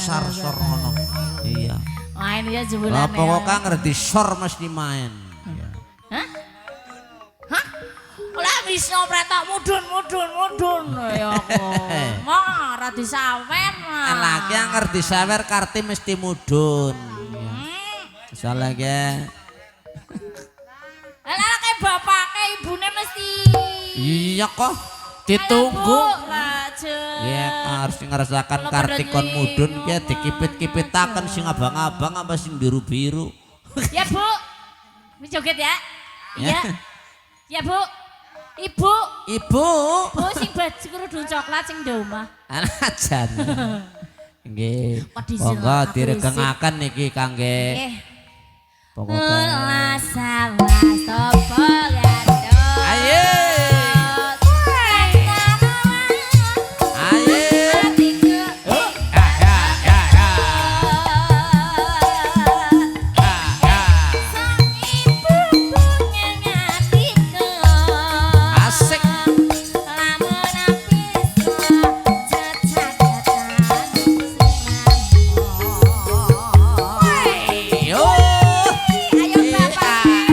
Sar ngono. Iya. Main ya jebulane. Lah pokoknya ngerti sor mesti main. Iya. Hah? Hah? Lah bisa pretok mudun ya kok. Mah ora disawer. Lah ki ngerti sawer karti mesti mudun. Salah ge. Lah kayak bapake ibune mesti. Iya kok ditunggu. Ya harus ngerasakan kartikon mudun ya dikipit-kipitaken sing abang-abang apa sing biru-biru. Ya Bu. Wis joget ya. Iya. Ya Bu. Ibu. Bu sing baju kerudung coklat sing ndek omah. Anajan. Nggih. Monggo diregengaken niki kangge. Pokoke sapa gado. Ayo. Ayo bapak.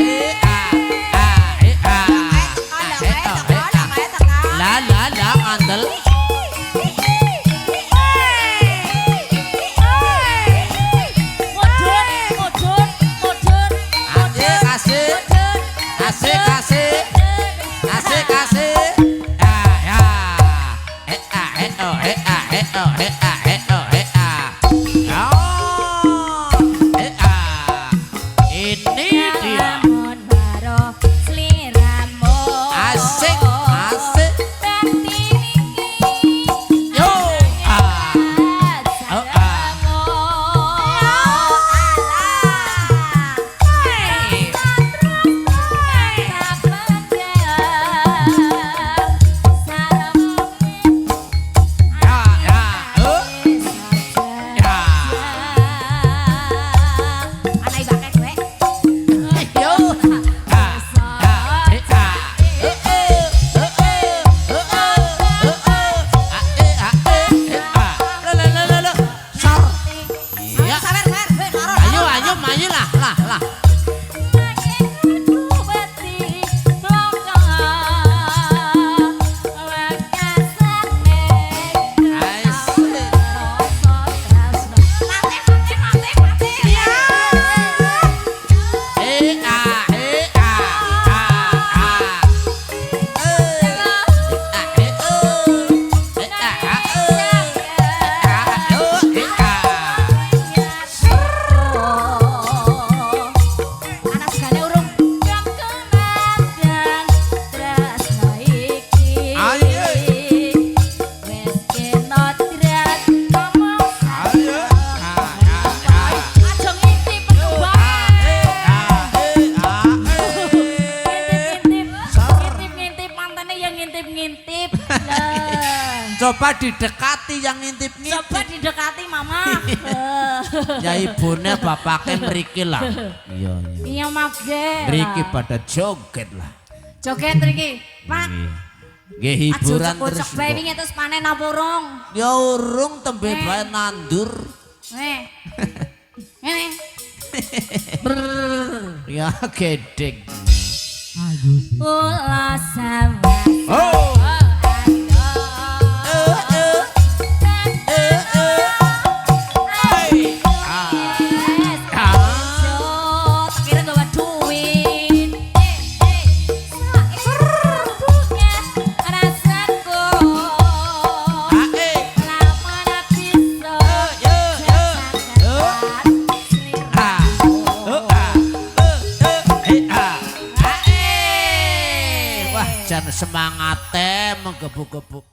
Coba didekati yang ngintip-ngintip. Coba didekati mama. Ya ibune bapaknya mriki lah. Iya iya. Iya maaf deh. Mriki pada joget lah. Joget Riki. Pak. Nggih hiburan terus. Cocok bae wingi terus panen apa urung? Ya urung tembe bae nandur. Ngene. Ya gedeg. Ula sama. Oh. Jan semangate menggebuk-gebuk.